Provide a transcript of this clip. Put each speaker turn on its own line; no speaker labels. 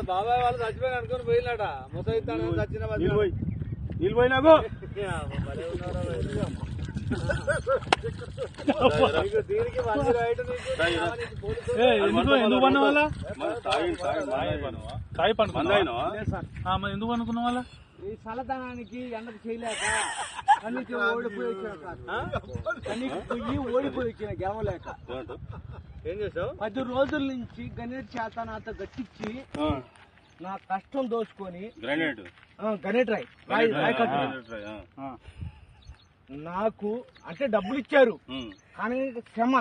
బాబాయ్ వాళ్ళు చచ్చిపోయి అనుకుని పోయినాడ ముసైతాను చచ్చిన
నీళ్ళు పోయినాకు
దీనికి మంచి రైట్
ఎందుకు పన్న వాళ్ళ ఎందుకు అనుకున్న వాళ్ళ
ఈ చల్లదనానికి ఎండకు చేయలేక కన్నీకి ఓడిపోయి కన్నీకి పొయ్యి ఓడిపోయి వచ్చిన గెలవలేక ఏం చేసావు 10 రోజుల నుంచి గణేట్ చేత నాతో గట్టించి నా కష్టం దోచుకొని గణేట్ రాయ్ నాకు అంటే డబ్బులు ఇచ్చారు కానీ క్షమ